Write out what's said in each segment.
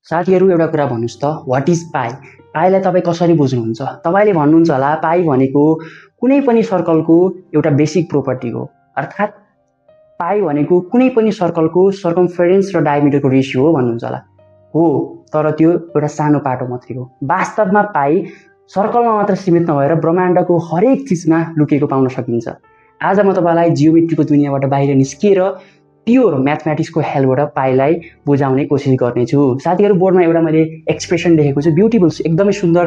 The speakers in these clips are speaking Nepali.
साथीहरू एउटा कुरा भन्नुस् त व्हाट इज पाई? पाईलाई तपाईँ कसरी बुझ्नुहुन्छ? तपाईँले भन्नुहुन्छ होला पाई भनेको कुनै पनि सर्कलको एउटा बेसिक प्रोपर्टी हो। अर्थात् पाई भनेको कुनै पनि सर्कलको सर्कमफेरेन्स र डायमिटरको रेसियो हो भन्नुहुन्छ होला। हो, तर त्यो एउटा सानो पाटो मात्रै हो। वास्तवमा पाई सर्कलमा मात्र सीमित नभएर ब्रह्माण्डको हरेक चिजमा लुकेको पाउन सकिन्छ। आज म तपाईँलाई जियोमेट्रीको दुनियाँबाट बाहिर निस्किएर प्योर म्याथमेटिक्सको हेल्पबाट पाईलाई बुझाउने कोसिस गर्नेछु। साथीहरू, बोर्डमा एउटा मैले एक्सप्रेसन लेखेको छु, ब्युटिफुल एकदमै सुन्दर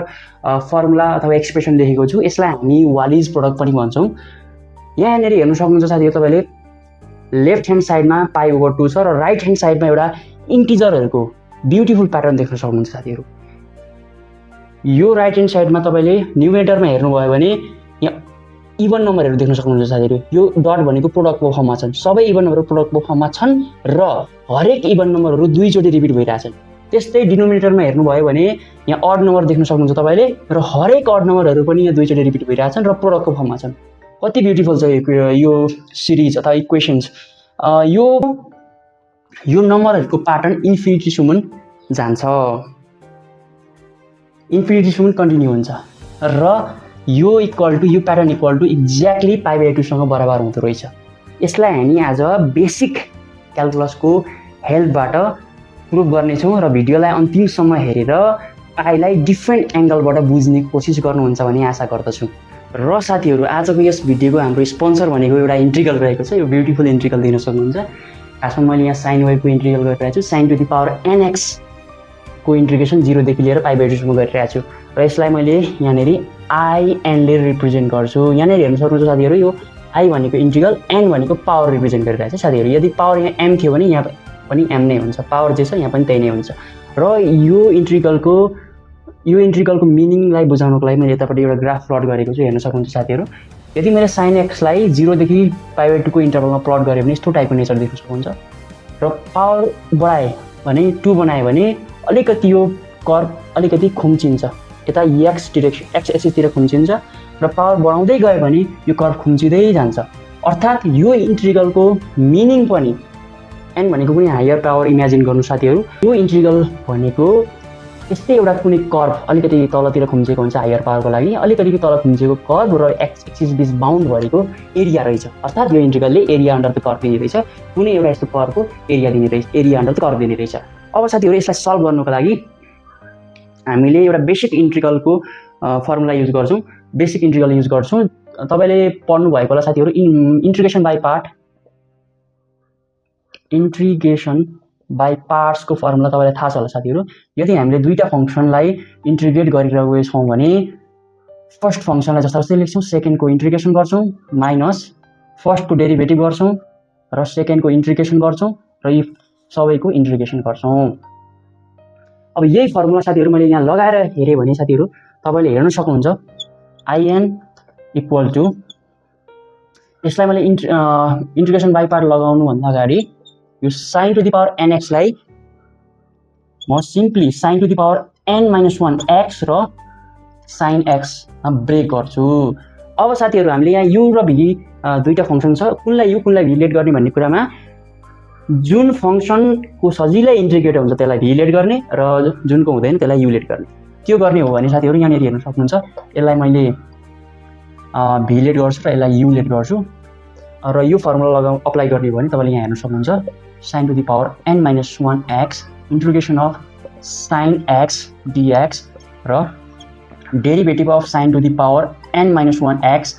फर्मुला अथवा एक्सप्रेसन लेखेको छु। यसलाई हामी वालिज प्रोडक्ट पनि भन्छौँ। यहाँनिर हेर्न सक्नुहुन्छ साथीहरू, तपाईँले लेफ्ट ह्यान्ड साइडमा पाई ओभर 2 छ र राइट ह्यान्ड साइडमा एउटा इन्टिजरहरूको ब्युटिफुल प्याटर्न देख्न सक्नुहुन्छ साथीहरू। यो राइट ह्यान्ड साइडमा तपाईँले न्युमेरेटरमा हेर्नुभयो भने यहाँ इभन नम्बरहरू देख्न सक्नुहुन्छ साथीहरू। यो डट भनेको प्रोडक्टको फर्ममा छन्, सबै इभन नम्बरहरू प्रोडक्टको फर्ममा छन् र हरेक इभन नम्बरहरू दुईचोटि रिपिट भइरहेछन्। त्यस्तै डिनोमिनेटरमा हेर्नुभयो भने यहाँ अड नम्बर देख्न सक्नुहुन्छ तपाईँले र हरेक अड नम्बरहरू पनि यहाँ दुईचोटि रिपिट भइरहेछन् र प्रोडक्टको फर्ममा छन्। कति ब्युटिफुल छ यो सिरिज अथवा इक्वेसन्स। यो नम्बरहरूको प्याटर्न इन्फिनिटीसम्म जान्छ, इन्फिनिटीसम्म कन्टिन्यू हुन्छ र यो प्याटर्न इक्वल टु एक्ज्याक्टली पाई/2सँग बराबर हुँदो रहेछ। यसलाई हामी आज बेसिक क्यालकुलसको हेल्पबाट प्रुभ गर्नेछौँ र भिडियोलाई अन्तिमसम्म हेरेर पाईलाई डिफ्रेन्ट एङ्गलबाट बुझ्ने कोसिस गर्नुहुन्छ भन्ने आशा गर्दछु। र साथीहरू, आजको यस भिडियोको हाम्रो स्पोन्सर भनेको एउटा इन्ट्रिगल रहेको छ। यो ब्युटिफुल इन्ट्रिगल दिन सक्नुहुन्छ। खासमा मैले यहाँ साइन वेभको इन्ट्रिगल गरिरहेको छु। sin to the power nx को इन्टिग्रेसन 0 देखि लिएर पाई/2सम्म गरिरहेको छु र यसलाई मैले यहाँनिर in ले रिप्रेजेन्ट गर्छु। यहाँनिर हेर्न सक्नुहुन्छ साथीहरू, यो i भनेको इन्टिग्रल, n भनेको पावर रिप्रेजेन्ट गरिरहेको छ साथीहरू। यदि पावर यहाँ m थियो भने यहाँ पनि m नै हुन्छ, पावर जे छ यहाँ पनि त्यही नै हुन्छ। र यो इन्ट्रिगलको मिनिङलाई बुझाउनको लागि मैले यतापट्टि एउटा ग्राफ प्लट गरेको छु, हेर्न सक्नुहुन्छ साथीहरू। यदि मैले sin x लाई 0 देखि पाई/2 को इन्टरभलमा प्लट गरेँ भने यस्तो टाइपको नेचर देख्न सक्नुहुन्छ र पावर बढाएँ भने 2 बनाएँ भने अलिकति यो कर्भ अलिकति खुम्चिन्छ, यता x एक्सिसतिर खुम्चिन्छ र पावर बढाउँदै गयो भने यो कर्भ खुम्चिँदै जान्छ। अर्थात् यो इन्ट्रिगलको मिनिङ पनि n भनेको पनि हायर पावर इमेजिन गर्नु साथीहरू। यो इन्ट्रिगल भनेको यस्तै एउटा कुनै कर्भ अलिकति तलतिर खुम्चिएको हुन्छ हायर पावरको लागि, अलिकति तल खुम्चिएको कर्भ र x एक्सिस बिच बााउन्ड भएको एरिया रहेछ। अर्थात् यो इन्ट्रिगलले एरिया अन्डर द कर्भ दिने रहेछ, कुनै एउटा यस्तो कर्भको एरिया दिने रहेछ, एरिया अन्डर द कर्भ दिने रहेछ। अब साथीहरू, यसलाई सल्भ गर्नुको लागि हामीले एउटा बेसिक इन्ट्रिगलको फर्मुला युज गर्छौँ, बेसिक इन्ट्रिगल युज गर्छौँ। तपाईँले पढ्नु भएको होला साथीहरू, इन्ट्रिग्रेसन बाई पार्ट्सको फर्मुला तपाईँलाई थाहा छ होला साथीहरू। यदि हामीले दुईवटा फङ्सनलाई इन्ट्रिग्रेट गरिरहेको छौँ भने फर्स्ट फङ्सनलाई जस्तै लेख्छौँ, सेकेन्डको इन्ट्रिग्रेसन गर्छौँ, माइनस फर्स्टको डेरिभेटिभ गर्छौँ र सेकेन्डको इन्ट्रिग्रेसन गर्छौँ र यी सबैको इन्ट्रिग्रेसन गर्छौँ। अब यही फर्मुला साथीहरू मैले यहाँ लगाएर हेरेँ भने साथीहरू तपाईँले हेर्न सक्नुहुन्छ in इक्वल टु, यसलाई मैले इन्ट्रिग्रेसन बाई पार्ट लगाउनुभन्दा अगाडि यो sin to the power nx लाई म simply sin to the power n-1x र sin x ब्रेक गर्छु। अब साथीहरू, हामीले यहाँ u र v दुईवटा फङ्सन छ, कुनलाई u कुनलाई v लेट गर्ने भन्ने कुरामा जुन फङ्सनको सजिलै इन्टिग्रेट हुन्छ त्यसलाई v लेट गर्ने र जुनको हुँदैन त्यसलाई u लेट गर्ने। त्यो गर्ने हो भने साथीहरू यहाँनिर हेर्न सक्नुहुन्छ, यसलाई मैले v लेट गर्छु र यसलाई u लेट गर्छु र यो फर्मुला अप्लाई गर्ने हो भने तपाईँले यहाँ हेर्न सक्नुहुन्छ sin to the power n-1x integration of sin x dx र derivative of sin to the power n-1x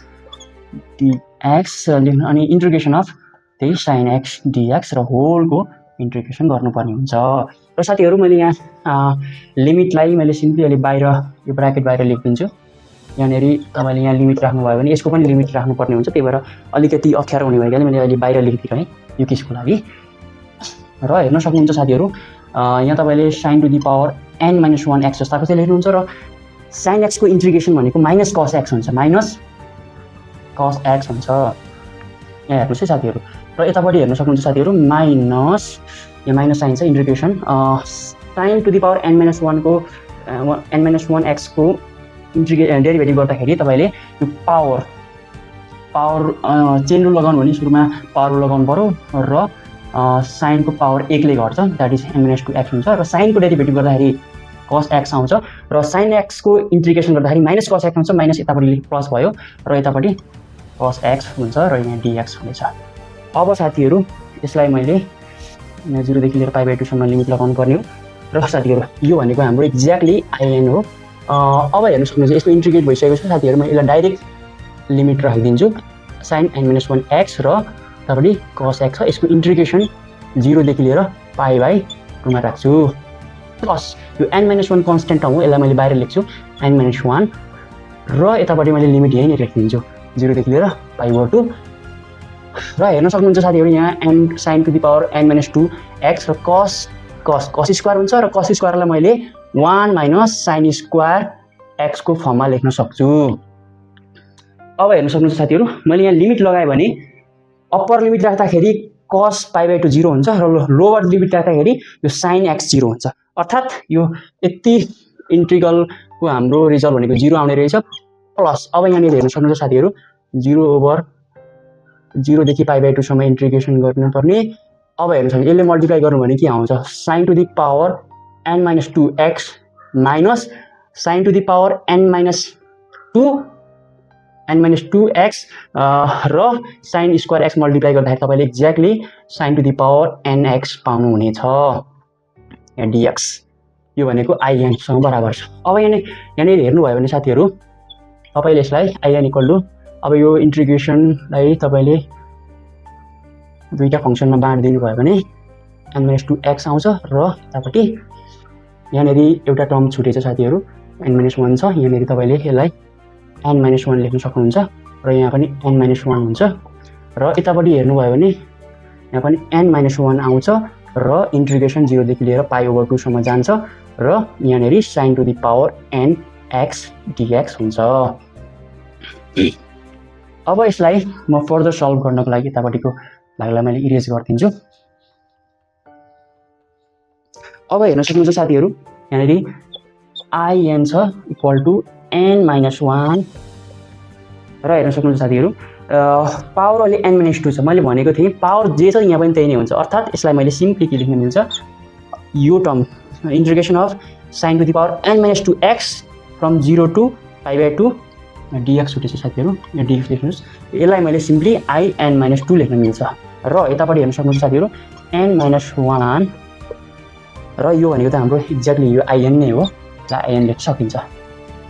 dx अनि इन्टिग्रेसन अफ त्यही sin x dx र होलको इन्टिग्रेसन गर्नुपर्ने हुन्छ। र साथीहरू, मैले यहाँ लिमिटलाई मैले सिम्पली अहिले बाहिर यो ब्राकेट बाहिर लेखिदिन्छु। यहाँनिर तपाईँले यहाँ लिमिट राख्नुभयो भने यसको पनि लिमिट राख्नुपर्ने हुन्छ, त्यही भएर अलिकति अप्ठ्यारो हुने भएकोले मैले अहिले बाहिर लेखिदिरहेँ यो केसको लागि। र हेर्न सक्नुहुन्छ साथीहरू, यहाँ तपाईँले sin to the power n-1x जस्ताको चाहिँ लेख्नुहुन्छ र sin x को इन्टिग्रेसन भनेको माइनस cos x हुन्छ, माइनस cos x हुन्छ। यहाँ हेर्नुहोस् है साथीहरू, र यतापट्टि हेर्न सक्नुहुन्छ साथीहरू माइनस, यहाँ माइनस साइन छ, integration sin to the power n-1 को n-1x को डेरिभेटिभ गर्दाखेरि तपाईँले यो पावर चेन रुल लगाउनु भने सुरुमा पावर रुल लगाउनु पर्यो र साइनको पावर 1 ले घट्छ, द्याट इज n - 2x हुन्छ र साइनको डेरिभेटिभ गर्दाखेरि cos x आउँछ र sin x को इन्टिग्रेसन गर्दाखेरि माइनस cos x हुन्छ, माइनस यतापट्टि प्लस भयो र यतापट्टि cos x हुन्छ र यहाँ dx हुनेछ। अब साथीहरू यसलाई मैले यहाँ 0 देखि लिएर π/2 सम्म लिमिट लगाउनु पर्ने हो र साथीहरू यो भनेको हाम्रो एक्ज्याक्टली in हो। अब हेर्न सक्नुहुन्छ यसको इन्टिग्रेट भइसकेको छ साथीहरू, म यसलाई डाइरेक्ट लिमिट राखिदिन्छु sin n - 1x र यतापट्टि cos x छ, यसको इन्टिग्रेसन 0 देखि लिएर π/2 मा राख्छु प्लस यो n - 1 कन्स्टेन्ट टर्म हो, यसलाई मैले बाहिर लेख्छु n - 1 र यतापट्टि मैले लिमिट यहीँनिर राखिदिन्छु 0 देखि लिएर π/2 र हेर्न सक्नुहुन्छ साथीहरू यहाँ n sin to the power n - 2x र cos स्क्वायर हुन्छ र cos स्क्वायरलाई मैले 1 - sin स्क्वायर x को फर्ममा लेख्न सक्छु। अब हेर्न सक्नुहुन्छ साथीहरू मैले यहाँ लिमिट लगाएँ भने अप्पर लिमिट राख्दाखेरि cos π/2 0 हुन्छ र लोवर लिमिट राख्दाखेरि यो sin x 0 हुन्छ, अर्थात् यो यति इन्टिग्रलको हाम्रो रिजल्ट भनेको 0 आउने रहेछ। प्लस अब यहाँनिर हेर्न सक्नुहुन्छ साथीहरू 0 देखि π/2 सम्म इन्टिग्रेसन गर्नुपर्ने। अब हेर्न सक्नुहुन्छ यसले मल्टिप्लाई गर्नु भने के आउँछ sin to the power n - 2x minus sin to the power n - 2x र sin स्क्वायर x मल्टिप्लाई गर्दाखेरि तपाईले exactly sin to the power nx पाउनु हुनेछ यहाँ dx, यो भनेको in सँग बराबर छ। अब यहाँनिर हेर्नुभयो भने साथीहरू तपाईले यसलाई in इक्वल टु अब यो इन्टिग्रेसनलाई तपाईले दुईटा फंक्सनमा बाँडिदिनु भयो भने n - 2x आउँछ र यतापट्टि यहाँनिर एउटा टर्म छुटेछ साथीहरू n - 1 छ, यहाँनिर तपाईले यसलाई n - 1 लेख्न सक्नुहुन्छ र यहाँ पनि n - 1 हुन्छ र यतापट्टि हेर्नुभयो भने यहाँ पनि n - 1 आउँछ र इन्टिग्रेसन 0 देखि लिएर π/2 सम्म जान्छ र यहाँनिर sin to the power nx dx हुन्छ। अब यसलाई म फर्दर सल्भ गर्नको लागि यतापट्टिको भागलाई मैले इरेज गरिदिन्छु। अब हेर्न सक्नुहुन्छ साथीहरू यहाँनिर in छ इक्वल टु n - 1 र हेर्न सक्नुहुन्छ साथीहरू पावर अहिले n - 2 छ, मैले भनेको थिएँ पावर जे छ यहाँ पनि त्यही नै हुन्छ, अर्थात् यसलाई मैले सिम्पली के लेख्न मिल्छ यो term integration of sin to the power n - 2x from 0 to π/2 dx छुटेछ साथीहरू, यहाँ dx लेख्नुहोस्, यसलाई मैले सिम्पली in - 2 लेख्न मिल्छ र यतापट्टि हेर्न सक्नुहुन्छ साथीहरू n - 1 र यो भनेको त हाम्रो एक्ज्याक्टली यो in नै हो, in लेख्न सकिन्छ।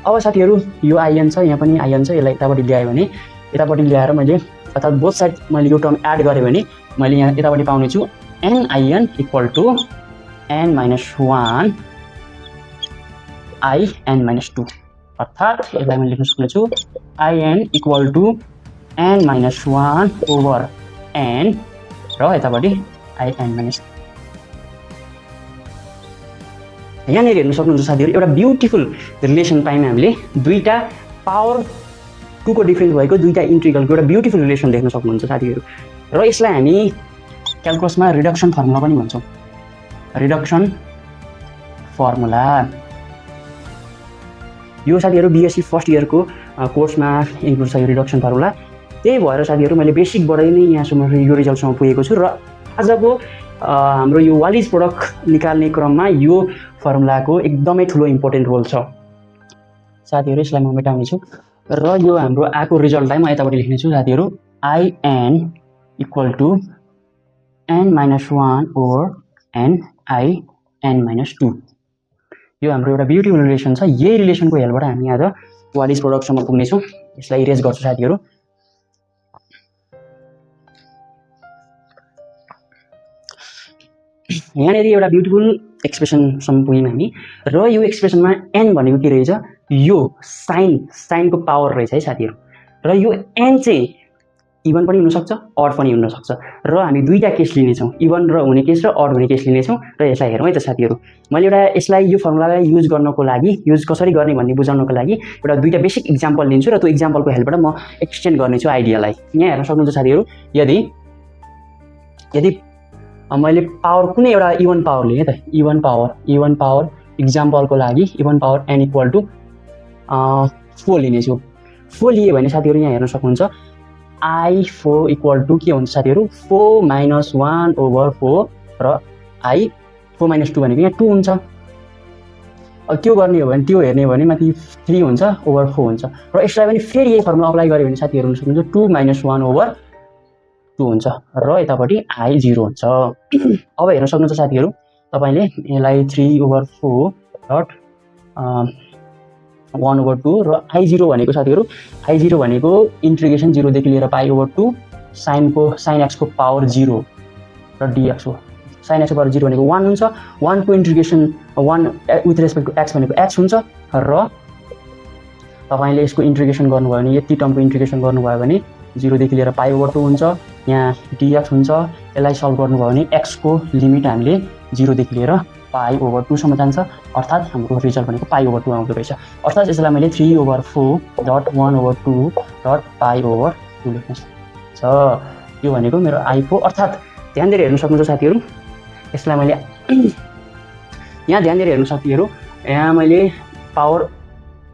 अब साथीहरू यो in छ, यहाँ पनि in छ, यसलाई यतापट्टि ल्याएँ भने यतापट्टि ल्याएर मैले अर्थात् बोथ साइड मैले यो टर्म एड गरेँ भने मैले यहाँ यतापट्टि पाउने छु n equal to n - 1 in - 2, अर्थात् यसलाई मैले लेख्न सक्नेछु in equal to n - 1 over n र यतापट्टि in - 2। यहाँनिर हेर्न सक्नुहुन्छ साथीहरू एउटा ब्युटिफुल रिलेसन पायौँ हामीले, दुईटा पावर 2 को डिफरेन्स भएको दुईटा इन्टिग्रलको एउटा ब्युटिफुल रिलेसन देख्न सक्नुहुन्छ साथीहरू र यसलाई हामी क्याल्कुलसमा रिडक्सन फर्मुला पनि भन्छौँ। रिडक्सन फर्मुला यो साथीहरू बिएससी फर्स्ट इयरको कोर्समा इन्क्लुड छ यो रिडक्सन फर्मुला, त्यही भएर साथीहरू मैले बेसिकबाट नै यहाँसम्म यो रिजल्टसम्म पुगेको छु र आजको हाम्रो यो वालिज प्रोडक्ट निकाल्ने क्रममा यो फर्मुलाको एकदमै ठुलो इम्पोर्टेन्ट रोल छ साथीहरू। यसलाई म मेटाउने छु र यो हाम्रो आएको रिजल्टलाई म यतापट्टि लेख्ने छु साथीहरू in equal to n - 1 over n in - 2। यो हाम्रो एउटा ब्युटिफुल रिलेसन छ, यही रिलेसनको हेल्पबाट हामी आज वालिज प्रोडक्टसम्म पुग्नेछौँ। यसलाई इरेज गर्छु साथीहरू। यहाँनिर एउटा ब्युटिफुल एक्सप्रेसनसम्म पुग्यौँ हामी र यो एक्सप्रेसनमा n भनेको के रहेछ यो साइनको पावर रहेछ है साथीहरू र यो n चाहिँ इभन पनि हुनसक्छ अड पनि हुनसक्छ र हामी दुईटा केस लिनेछौँ, इभन र हुने केस र अड हुने केस लिनेछौँ र यसलाई हेरौँ है त साथीहरू। मैले एउटा यसलाई यो फर्मुलालाई युज गर्नको लागि युज कसरी गर्ने भन्ने बुझाउनको लागि एउटा दुईटा बेसिक इक्जाम्पल लिन्छु र त्यो इक्जाम्पलको हेल्पबाट म एक्सटेन्ड गर्नेछु आइडियालाई। यहाँ हेर्न सक्नुहुन्छ साथीहरू यदि मैले पावर कुनै एउटा इभन पावर लिएँ त इभन पावर इक्जाम्पलको लागि even power n equal to 4 लिनेछु। 4 लिए भने साथीहरू यहाँ हेर्न सक्नुहुन्छ I4 इक्वल टु के हुन्छ साथीहरू 4 - 1/4 र I4 - 2 भनेको यहाँ 2 हुन्छ। अब त्यो गर्ने हो भने त्यो हेर्ने हो भने माथि 3 हुन्छ ओभर 4 हुन्छ र यसलाई पनि फेरि यही फर्मुला अप्लाई गर्यो भने साथीहरू सक्नुहुन्छ 2 - 1/2 हुन्छ र यतापट्टि I0 हुन्छ। अब हेर्न सक्नुहुन्छ साथीहरू तपाईले यसलाई 3/4 डट 1/2 र I0 भनेको साथीहरू I0 भनेको इन्टिग्रेसन 0 देखि लिएर π/2 sin x को पावर 0 र dx हो। sin x को पावर 0 भनेको 1 हुन्छ 1 को integration 1 with respect to x भनेको x हुन्छ र तपाईले यसको इन्टिग्रेसन गर्नुभयो भने यति टर्मको इन्टिग्रेसन गर्नुभयो भने 0 देखि लिएर π/2 हुन्छ यहाँ dx हुन्छ। यसलाई सल्भ गर्नुभयो भने x को लिमिट हामीले 0 देखि लिएर π/2 सम्म जान्छ अर्थात् हाम्रो रिजल्ट भनेको π/2 आउँदो रहेछ। अर्थात् यसलाई मैले 3/4 डट 1/2 डट π/2 लेख्न छ। यो भनेको मेरो I4 अर्थात् ध्यान दिएर हेर्न सक्नुहुन्छ साथीहरू यसलाई मैले यहाँ ध्यान दिएर हेर्नु साथीहरू यहाँ मैले पावर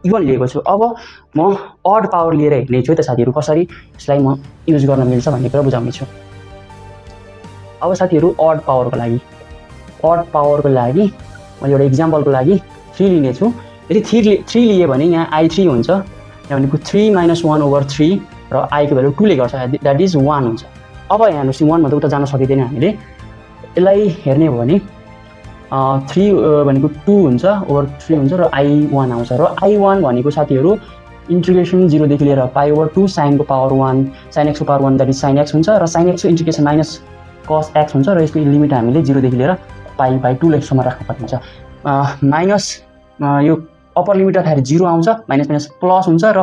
इभन लिएको छु। अब म अड पावर लिएर हेर्ने छु त साथीहरू कसरी यसलाई म युज गर्न मिल्छ भन्ने कुरा बुझाउने छु। अब साथीहरू अड पावरको लागि मैले एउटा इक्जाम्पलको लागि 3 लिने छु। यदि 3 लिए भने यहाँ I3 हुन्छ यहाँ भनेको 3 - 1/3 र I को भ्यालु 2 ले गर्छ द्याट इज 1 हुन्छ। अब यहाँ हेर्नुस् 1 भन्दा उता जान सकिँदैन हामीले यसलाई हेर्ने हो भने 3 भनेको 2 हुन्छ ओभर 3 हुन्छ र I1 आउँछ र I1 भनेको साथीहरू इन्टिग्रेसन 0 देखि लिएर π/2 sin को पावर 1 sin x को power 1 that is sin x हुन्छ र sin x को इन्टिग्रेसन माइनस cos x हुन्छ र यसको लिमिट हामीले 0 देखि लिएर π/2 सम्म राख्नुपर्ने हुन्छ। माइनस यो अप्पर लिमिट अर्थात् 0 आउँछ माइनस माइनस प्लस हुन्छ र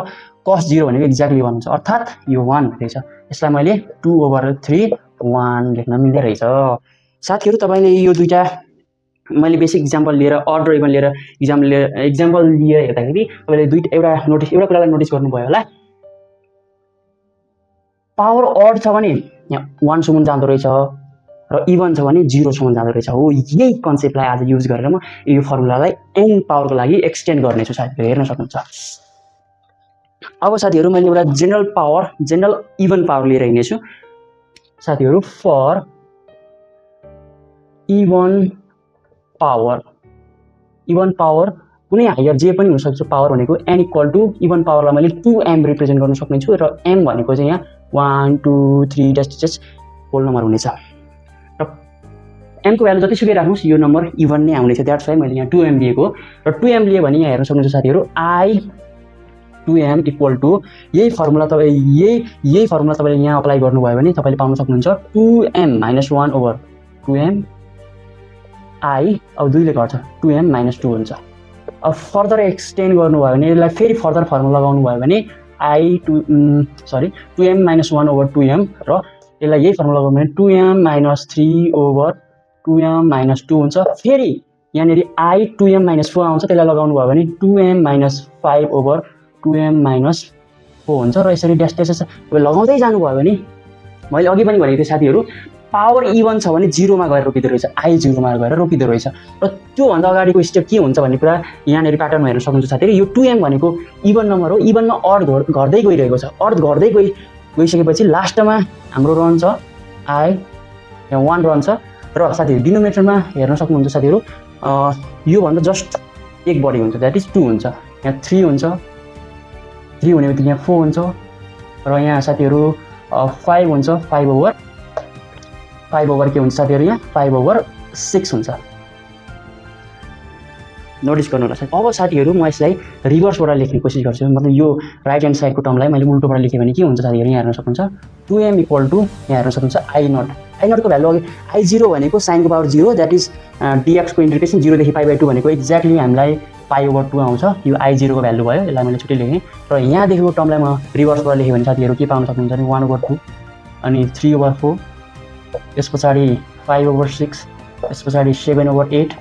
cos 0 भनेको एक्ज्याक्टली 1 हुन्छ अर्थात् यो 1 हुँदैछ। यसलाई मैले 2/3 1 लेख्न मिल्दै रहेछ। साथीहरू तपाईले यो दुईटा मैले बेसिक इक्जाम्पल लिएर अड र इभन लिएर इक्जाम्पल लिएर हेर्दाखेरि तपाईले एउटा कुरालाई नोटिस गर्नुभयो होला पावर अड छ भने यहाँ 1 सम्म जाँदो रहेछ र इभन छ भने 0 सम्म जाँदो रहेछ। हो यही कन्सेप्टलाई आज युज गरेर म यो फर्मुलालाई n पावरको लागि एक्सटेन्ड गर्ने छु साथीहरू हेर्न सक्नुहुन्छ। अब साथीहरू मैले एउटा जेनरल इभन पावर लिएर हिँड्ने छु साथीहरू फर इभन पावर कुनै हायर जे पनि हुन सक्छ पावर भनेको n इक्वल टु इभन पावरलाई मैले 2m रिप्रेजेन्ट गर्न सक्ने छु र m भनेको चाहिँ यहाँ 1 2 3 डस्ट होल नम्बर हुनेछ र m को भ्यालु जतिसुकै राख्नुस् यो नम्बर इभन नै आउनेछ द्याट्स वाइ मैले यहाँ 2m लिएको र 2m लिए भने यहाँ हेर्न सक्नुहुन्छ साथीहरू I2m इक्वल टु यही फर्मुला तपाईले यहाँ अप्लाई गर्नुभयो भने तपाईले पाउन सक्नुहुन्छ 2m - 1/2m I अब 2 ले गर्छ 2m - 2 हुन्छ। अब फर्दर एक्सटेन्ड गर्नुभयो भने यसलाई फेरि फर्दर फर्मुला लगाउनु भयो भने 2m - 1/2m र यसलाई यही फर्मुला लगाउनु भने 2m - 3/2m - 2 हुन्छ। फेरि यहाँनेरि I 2m - 4 आउँछ त्यसलाई लगाउनु भयो भने 2m - 5/2m - 4 हुन्छ र यसरी ड्यास लगाउँदै जानुभयो भने मैले अघि पनि भनेको थिएँ साथीहरू पावर इभन छ भने 0 मा गएर रोकिँदो रहेछ I0 मा गएर रोकिँदो रहेछ र त्यो भन्दा अगाडिको स्टेप के हुन्छ भन्ने कुरा यहाँनेरि प्याटर्न हेर्न सक्नुहुन्छ साथीहरू यो 2m भनेको इभन नम्बर हो इभनमा अड गर्दै गइरहेको छ अड गर्दै गइसकेपछि लास्टमा हाम्रो रहन्छ I यहाँ 1 रहन्छ र साथीहरू डिनोमिनेटरमा हेर्न सक्नुहुन्छ साथीहरू यो भन्दा जस्ट एक बढी हुन्छ द्याट इज 2 हुन्छ यहाँ 3 हुन्छ 3 हुने बित्तिकै यहाँ 4 हुन्छ र यहाँ साथीहरू 5 हुन्छ 5/5 के हुन्छ साथीहरू यहाँ 5/6 हुन्छ। नोटिस गर्नु होला अब साथीहरू म यसलाई रिभर्सबाट लेख्ने कोसिस गर्छु मतलब यो राइट ह्यान्ड साइडको टर्मलाई मैले उल्टोबाट लेखेँ भने के हुन्छ साथीहरू यहाँ हेर्न सक्नुहुन्छ 2m इक्वल टु यहाँ हेर्न सक्नुहुन्छ I0 को भ्यालु अघि I0 भनेको sin को पावर 0 द्याट इज dx को इन्टिग्रेसन 0 देखि π/2 भनेको एक्ज्याक्टली हामीलाई π/2 आउँछ यो I0 को भ्यालु भयो यसलाई मैले छुट्टै लेखेँ र यहाँ देखेको टर्मलाई म रिभर्सबाट लेखेँ भने साथीहरू के पाउन सक्नुहुन्छ भने 1/2 अनि 3/4 यस पछाडि 5/6 यस पछाडि 7/8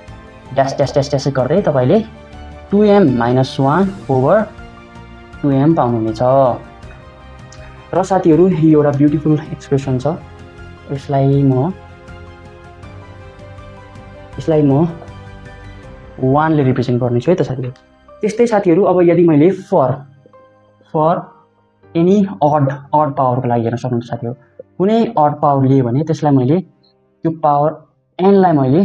ड्यास गर्दै तपाईले 2m - 1/2m पाउनुहुनेछ र साथीहरू यो एउटा ब्युटिफुल एक्सप्रेसन छ यसलाई म 1 ले रिप्रेजेन्ट गर्नेछु है त साथीहरू। त्यस्तै साथीहरू अब यदि मैले फर एनी अड पावरको लागि हेर्न सक्नुहुन्छ साथीहरू। कुनै अड पावर लिए भने त्यसलाई मैले त्यो पावर एनलाई मैले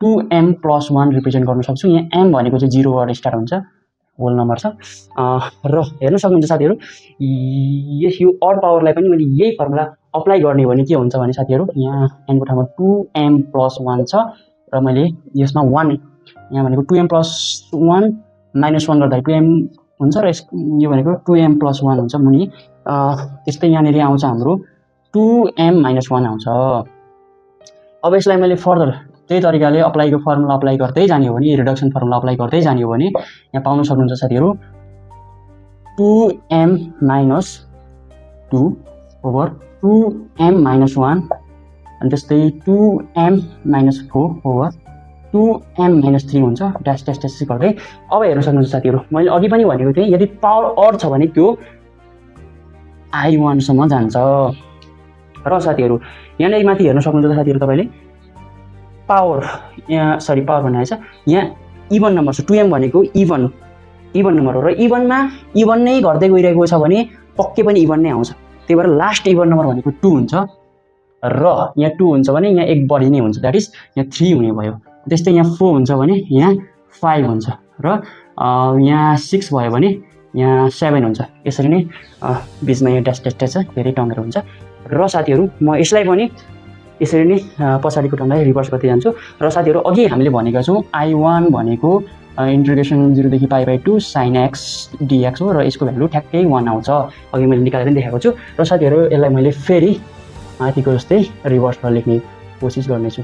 2m+1 रिप्रेजेन्ट गर्न सक्छु। यहाँ m भनेको चाहिँ 0 बाट स्टार्ट हुन्छ, होल नम्बर छ। र हेर्न सक्नुहुन्छ साथीहरू, यो अड पावरलाई पनि मैले यही फर्मुला अप्लाई गर्ने भने के हुन्छ भने साथीहरू, यहाँ n को ठाउँमा 2m+1 छ र मैले यसमा 1 यहाँ भनेको 2m+1 -1 गर्दा 2m हुन्छ र यो भनेको 2m+1 हुन्छ मुनि। त्यस्तै यहाँनिर आउँछ हाम्रो 2m-1 आउँछ। अब यसलाई मैले फर्दर त्यही तरिकाले फर्मुला अप्लाई गर्दै जाने हो भने, रिडक्सन फर्मुला अप्लाई गर्दै जाने हो भने यहाँ पाउन सक्नुहुन्छ साथीहरू 2m-2 ओभर 2m-1 अनि त्यस्तै 2m-4 ओभर 2m-3 हुन्छ, ड्यास ड्यास ड्यास गर्दै। अब हेर्न सक्नुहुन्छ साथीहरू, मैले अघि पनि भनेको थिएँ यदि पावर अड छ भने त्यो I1 सम्म जान्छ। र साथीहरू यहाँनिर माथि हेर्न सक्नुहुन्छ साथीहरू, तपाईँले पावर पावर भन्ने आएछ, यहाँ इभन नम्बर छ। 2m भनेको इभन नम्बर हो र इभनमा इभन नै घट्दै गइरहेको छ भने पक्कै पनि इभन नै आउँछ। त्यही भएर लास्ट इभन नम्बर भनेको 2 हुन्छ र यहाँ 2 हुन्छ भने यहाँ एक बढी नै हुन्छ, द्याट इज यहाँ 3 हुने भयो। त्यस्तै यहाँ 4 हुन्छ भने यहाँ 5 हुन्छ र यहाँ 6 भयो भने यहाँ 7 हुन्छ। यसरी नै बिचमा यहाँ ड्यास ड्यास ड्यास धेरै टर्महरू हुन्छ। र साथीहरू म यसलाई पनि यसरी नै पछाडिको टर्मलाई रिभर्स गर्दै जान्छु। र साथीहरू अघि हामीले भनेका छौँ I1 भनेको इन्टिग्रेसन 0 देखि π/2 sin x dx हो र यसको भ्यालु ठ्याक्कै 1 आउँछ। अघि मैले निकालेर देखाएको छु। र साथीहरू यसलाई मैले फेरि माथिको जस्तै रिभर्समा लेख्ने कोसिस गर्नेछु।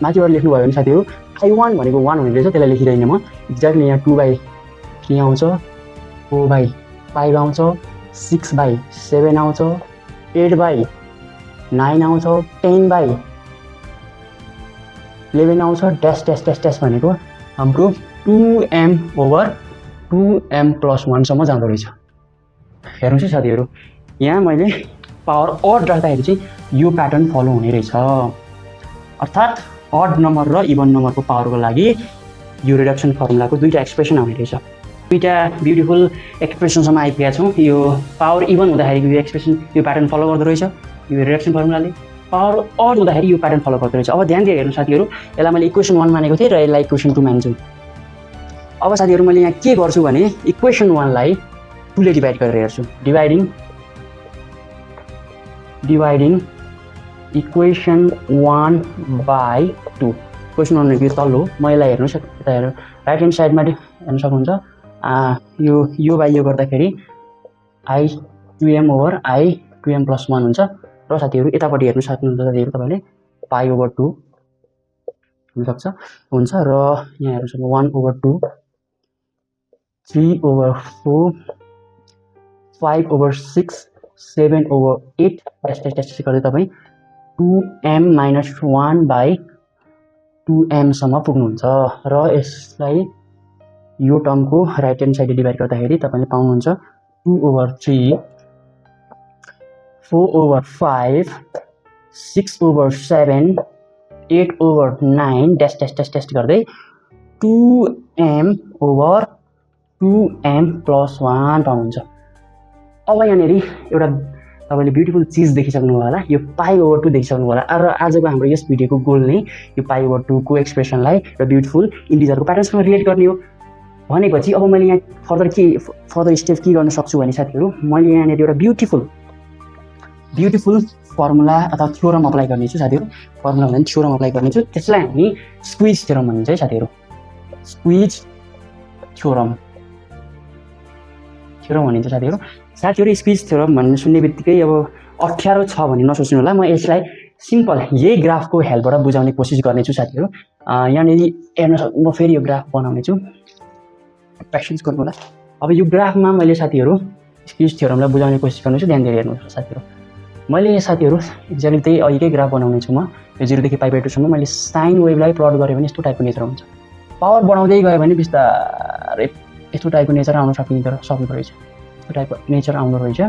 माथिबाट लेख्नुभयो भने साथीहरू I1 भनेको 1 हुने रहेछ, त्यसलाई लेखिरहेन म। एक्ज्याक्टली यहाँ 2/3 आउँछ, 4/5 आउँछ, 6/7 आउँछ, 8/9 आउँछ, 10/11 आउँछ, ड्यास ड्यास ड्यास ड्यास भनेको हाम्रो 2m/2m+1 सम्म जाँदो रहेछ। हेर्नुहोस् है साथीहरू, यहाँ मैले पावर अड राख्दाखेरि चाहिँ यो प्याटर्न फलो हुने रहेछ। अर्थात् अड नम्बर र इभन नम्बरको पावरको लागि यो रिडक्सन फर्मुलाको दुईवटा एक्सप्रेसन आउने रहेछ। दुईवटा ब्युटिफुल एक्सप्रेसनसम्म आइपुगेका छौँ। यो पावर इभन हुँदाखेरि यो एक्सप्रेसन यो प्याटर्न फलो गर्दो रहेछ यो रिडक्सन फर्मुलाले, पावर अड हुँदाखेरि यो प्याटर्न फलो गर्दो रहेछ। अब ध्यान दिएर हेर्नु साथीहरू, यसलाई मैले इक्वेसन 1 मानेको थिएँ र यसलाई इक्वेसन 2 मान्छु। अब साथीहरू मैले यहाँ के गर्छु भने इक्वेसन 1 लाई 2 ले डिभाइड गरेर हेर्छु। Dividing equation 1/2। इक्वेसन 1 भनेको तल्लो, म यसलाई हेर्नुहोस् यता हेर्नु राइट ह्यान्ड साइडमा हेर्न सक्नुहुन्छ। यो बाई यो गर्दाखेरि I2m ओभर I2m+1 हुन्छ। र साथीहरू यतापट्टि हेर्नु सक्नुहुन्छ साथीहरू, तपाईँले π/2 हुनसक्छ हुन्छ। र यहाँ हेर्नु सक्नुहुन्छ 1/2, 3/4, 5/6, 7/8 ड्यास गर्दै तपाईँ 2m-1/2m सम्म पुग्नुहुन्छ। र यसलाई यो टर्मको राइट ह्यान्ड साइडले डिभाइड गर्दाखेरि तपाईँले पाउनुहुन्छ 2/3, 4/5, 6/7, 8/9 ड्यास ड्यास ड्यास ड्यास गर्दै 2m/2m+1 पाउनुहुन्छ। अब यहाँनिर एउटा तपाईँले ब्युटिफुल चिज देखिसक्नु होला, यो π/2 देखिसक्नु होला। र आजको हाम्रो यस भिडियोको गोल नै यो π/2 को एक्सप्रेसनलाई र ब्युटिफुल इन्टिजरको प्याटर्नसँग रिलेट गर्ने हो। भनेपछि अब मैले यहाँ फर्दर स्टेप के गर्न सक्छु भने साथीहरू, मैले यहाँनिर एउटा ब्युटिफुल फर्मुला अथवा थ्योरम अप्लाई गर्नेछु साथीहरू। फर्मुला भन्दा थ्योरम अप्लाई गर्नेछु, त्यसलाई हामी स्क्विज थ्योरम भनिन्छ है साथीहरू। स्क्विज थ्योरम भनिन्छ साथीहरू। स्क्विज थ्योरम भन्ने सुन्ने बित्तिकै अब अप्ठ्यारो छ भने नसोच्नु होला। म यसलाई सिम्पल यही ग्राफको हेल्पबाट बुझाउने कोसिस गर्नेछु साथीहरू। यहाँनिर हेर्न म फेरि यो ग्राफ बनाउने छु, प्र्याक्टिस गर्नु होला। अब यो ग्राफमा मैले साथीहरू स्क्विज थ्योरमलाई बुझाउने कोसिस गर्नेछु, ध्यान दिएर हेर्नुहोस् साथीहरू। मैले एक्ज्याक्टली त्यही अघिकै ग्राफ बनाउने छु म। यो 0 देखि π/2 सम्म मैले साइन वेभलाई प्लट गरेँ भने यस्तो टाइपको नेचर हुन्छ। पावर बढाउँदै गयो भने बिस्तारै यस्तो टाइपको नेचर आउन सक्दो रहेछ। यस्तो टाइपको नेचर आउँदो रहेछ।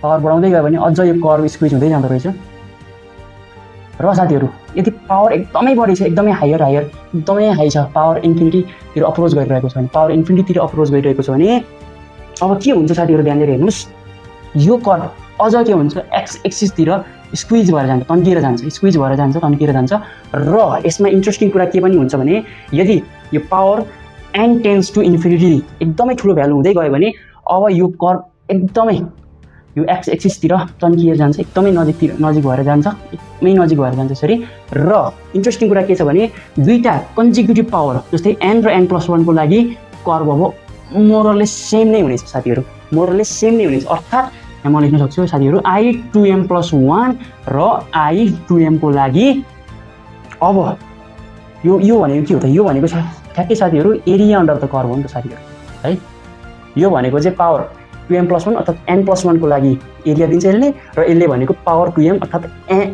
पावर बढाउँदै गयो भने अझ यो कर्भ स्क्विज हुँदै जाँदो रहेछ। र साथीहरू यदि पावर एकदमै बढी छ, एकदमै एकदमै हाई छ, पावर इन्फिनिटीतिर अप्रोच गरिरहेको छ भने अब के हुन्छ साथीहरू ध्यान दिएर हेर्नुहोस्, यो कर्व अझ के हुन्छ एक्स एक्सिसतिर स्क्विज भएर जान्छ, तन्किएर जान्छ, स्क्विज भएर जान्छ, तन्किएर जान्छ। र यसमा इन्ट्रेस्टिङ कुरा के पनि हुन्छ भने यदि यो power n tends to infinity एकदमै ठुलो भ्यालु हुँदै गयो भने अब यो कर्व एकदमै यो एक्स एक्सिसतिर तन्किएर जान्छ, एकदमै नजिक भएर जान्छ, एकदमै नजिक भएर जान्छ यसरी। र इन्ट्रेस्टिङ कुरा के छ भने दुईटा कन्जिक्युटिभ पावर जस्तै n र n+1 को लागि कर्व अब मोरलेस सेम नै हुनेछ साथीहरू, मोरलेस सेम नै हुनेछ। अर्थात् यहाँ म लेख्न सक्छु साथीहरू i2m+1 र i2m को लागि अब यो भनेको के हो त, यो भनेको ठ्याक्कै साथीहरू एरिया अन्डर द कर्व हो नि त साथीहरू है। यो भनेको चाहिँ पावर 2m+1 अर्थात् n+1 को लागि एरिया दिन्छ यसले, र यसले भनेको पावर 2m अर्थात्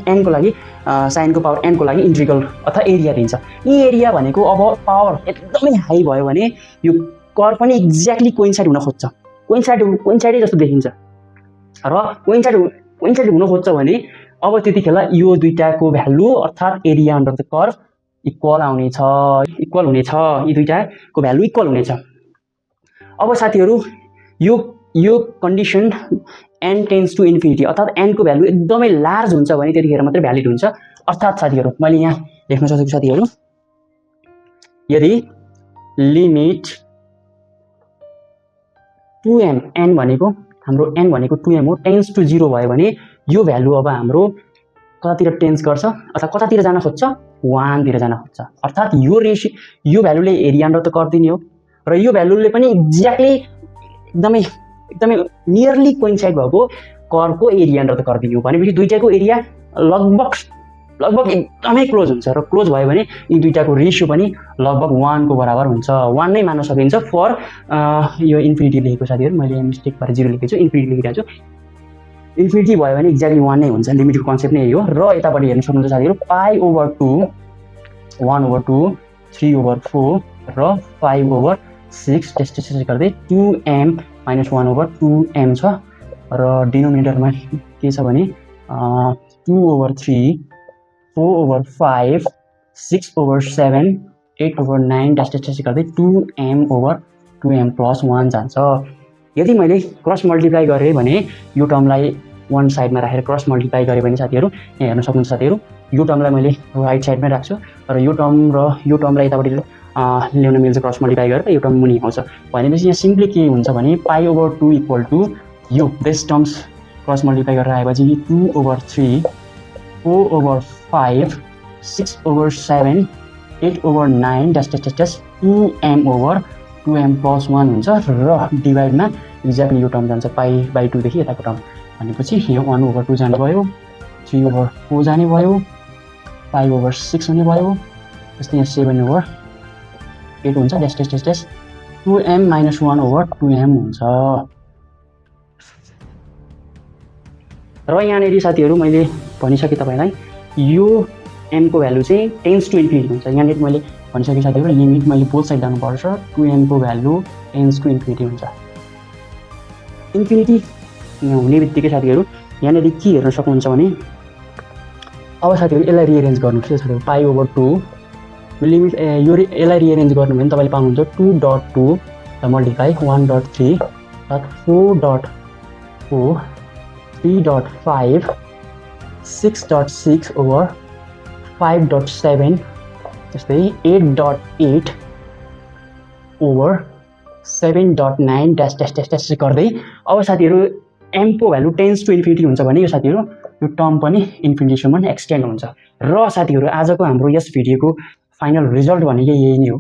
n को लागि साइनको पावर n को लागि इन्टिग्रल अर्थात् एरिया दिन्छ। यी एरिया भनेको अब पावर एकदमै हाई भयो भने यो कर्व पनि एक्ज्याक्टली कोइन्साइड हुन खोज्छ, कोइन्साइडै जस्तो देखिन्छ। र कोइन्साइड हुन खोज्छ भने अब त्यतिखेर यो दुईटाको भ्यालु अर्थात् area under the curve equal हुनेछ, यी दुईटाको भ्यालु इक्वल हुनेछ। अब साथीहरू यो condition n tends to infinity अर्थात् n को भ्यालु एकदमै लार्ज हुन्छ भने त्यतिखेर मात्रै भ्यालिड हुन्छ। अर्थात् साथीहरू मैले यहाँ लेख्न सक्छु साथीहरू यदि लिमिट 2m n भनेको हाम्रो n भनेको 2m हो टेन्स टु 0 भयो भने यो भ्यालु अब हाम्रो कतातिर टेन्स गर्छ अथवा कतातिर जान खोज्छ 1 तिर जान खोज्छ। अर्थात् यो भ्यालुले एरिया अन्डर द कर्व दिने हो र यो भ्यालुले पनि एक्ज्याक्टली एकदमै नियरली कोइन्साइड भएको कर्वको एरिया अन्डर द कर्व दिने हो भनेपछि दुईटाको एरिया लगभग एकदमै क्लोज हुन्छ र क्लोज भयो भने यी दुईटाको रेसियो पनि लगभग 1 को बराबर हुन्छ, 1 नै मान्न सकिन्छ फर यो इन्फिनिटी लेखेको साथीहरू मैले मिस्टेक भएर 0 लेखेको छु, इन्फिनिटी लेखिरहेको छु। इन्फिनिटी भयो भने एक्ज्याक्टली 1 नै हुन्छ, लिमिटको कन्सेप्ट नै यही हो। र यतापट्टि हेर्न सक्नुहुन्छ साथीहरू π/2 1/2 3/4 र 5/6 त्यस्तै गर्दै 2m - 1/2m छ र डिनोमिनेटरमा के छ भने 2/3 4/5 6/7 8/9 त्यस्तै गर्दै 2m/2m+1 जान्छ। यदि मैले क्रस मल्टिप्लाई गरेँ भने यो टर्मलाई वान साइडमा राखेर क्रस मल्टिप्लाई गरेँ भने साथीहरू यहाँ हेर्न सक्नुहुन्छ साथीहरू यो टर्मलाई मैले राइट साइडमै राख्छु र यो टर्मलाई यतापट्टि ल्याउन मिल्छ क्रस मल्टिप्लाई गरेर यो टर्म मुनि आउँछ भनेपछि यहाँ सिम्पली के हुन्छ भने π/2 इक्वल टु यो बेस टर्म्स क्रस मल्टिप्लाई गरेर आएपछि 2/3 4/5 6/7 8/9 2m/2m+1 हुन्छ र डिभाइडमा एक्ज्याक्टली यो टर्म जान्छ π/2 देखि यताको टर्म भनेपछि यो 1/2 जाने भयो, 3/4 जाने भयो, 5/6 हुने भयो, त्यस्तै यहाँ 7/8 हुन्छ 2m - 1/2m हुन्छ। र यहाँनिर साथीहरू मैले भनिसकेँ तपाईँलाई यो m को भ्यालु चाहिँ टेन्स टु इन्फिनिटी हुन्छ। यहाँनिर मैले भनिसकेँ साथीहरू लिमिट मैले बोथ साइड जानुपर्छ, 2m को भ्यालु टेन्स टु इन्फिनिटी हुन्छ। इन्फिनिटी हुने बित्तिकै साथीहरू यहाँनिर के हेर्न सक्नुहुन्छ भने अब साथीहरू यसलाई रिएरेन्ज गर्नुहोस् साथीहरू π/2 लिमिट यसलाई रिएरेन्ज गर्नु भने तपाईँले पाउनुहुन्छ 2.2 मल्टिप्लाई 1.3 4.4 3.5 6.6/5.7 त्यस्तै 8.8 ओभर 7.9 -- गर्दै अब साथीहरू m को भ्यालु टेन्स टु इन्फिनिटी हुन्छ भने यो साथीहरू यो टर्म पनि इन्फिनिटीसम्म एक्सटेन्ड हुन्छ। र साथीहरू आजको हाम्रो यस भिडियोको फाइनल रिजल्ट भनेको यही नै हो।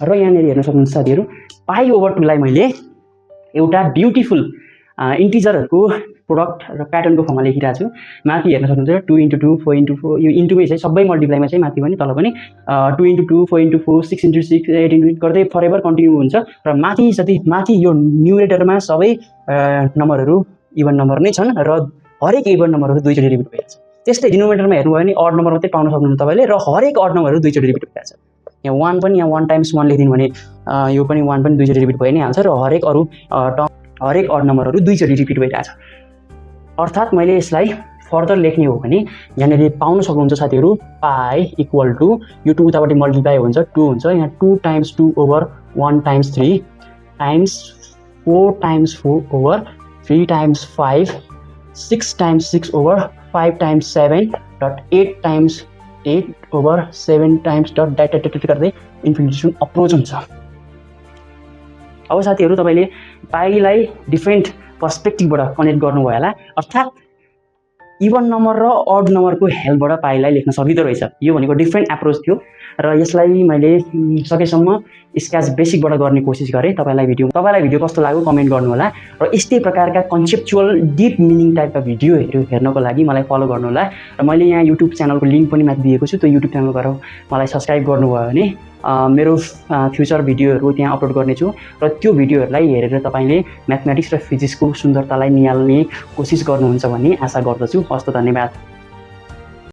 र यहाँनिर हेर्न सक्नुहुन्छ साथीहरू π/2 लाई मैले एउटा ब्युटिफुल इन्टिजरहरूको प्रोडक्ट र प्याटर्नको फर्ममा लेखिरहेको छु। माथि हेर्न सक्नुहुन्छ 2 × 2 4 × 4 यो इन्टुमै चाहिँ सबै मल्टिप्लाईमा चाहिँ माथि पनि तल पनि 2 × 2 4 × 4 6 × 6 8 × 8 गर्दै फरेभर कन्टिन्यू हुन्छ र माथि यो न्युमरेटरमा सबै नम्बरहरू इभन नम्बर नै छन् र हरेक इभन नम्बरहरू दुईचोटि रिपिट भइरहेछ। त्यस्तै डिनोमिनेटरमा हेर्नुभयो भने अड नम्बर मात्रै पाउन सक्नुहुन्छ तपाईँले र हरेक अड नम्बरहरू दुईचोटि रिपिट भइरहेछ। यहाँ 1 पनि यहाँ 1 × 1 लेखिदिनु भने यो पनि 1 पनि दुईचोटि रिपिट भइ नै हाल्छ र हरेक अड नम्बरहरू दुईचोटि रिपिट भइरहेछ। अर्थात् मैले यसलाई फर्दर लेख्ने हो भने यहाँनिर पाउन सक्नुहुन्छ साथीहरू π = यो 2 उतापट्टि मल्टिप्लाई हुन्छ 2 हुन्छ यहाँ 2 × 2 over 1 times 3 times 4 times 4 over 3 times 5 6 times 6 over 5 times 7 dot 8 times 8 over 7 times dot dot गर्दै इन्फिनिटीसम्म अप्रोच हुन्छ। अब साथीहरू तपाईले पाईलाई डिफ्रेन्ट पर्सपेक्टिभबाट कनेक्ट गर्नुभयो होला, अर्थात् इभन नम्बर र अड नम्बरको हेल्पबाट पाईलाई लेख्न सकिँदो रहेछ। यो भनेको डिफ्रेन्ट एप्रोच थियो र यसलाई मैले सकेसम्म स्केच बेसिकबाट गर्ने कोसिस गरेँ। तपाईँलाई भिडियो कस्तो लाग्यो कमेन्ट गर्नु होला र यस्तै प्रकारका कन्सेप्चुअल डिप मिनिङ टाइपका भिडियोहरू हेर्नको लागि मलाई फलो गर्नु होला र मैले यहाँ युट्युब च्यानलको लिङ्क पनि माथि दिएको छु। त्यो युट्युब च्यानल गएर मलाई सब्स्क्राइब गर्नुभयो भने मेरो फ्युचर भिडियोहरू त्यहाँ अपलोड गर्नेछु र त्यो भिडियोहरूलाई हेरेर तपाईँले म्याथमेटिक्स र फिजिक्सको सुन्दरतालाई निहाल्ने कोसिस गर्नुहुन्छ भन्ने आशा गर्दछु। हस्त धन्यवाद।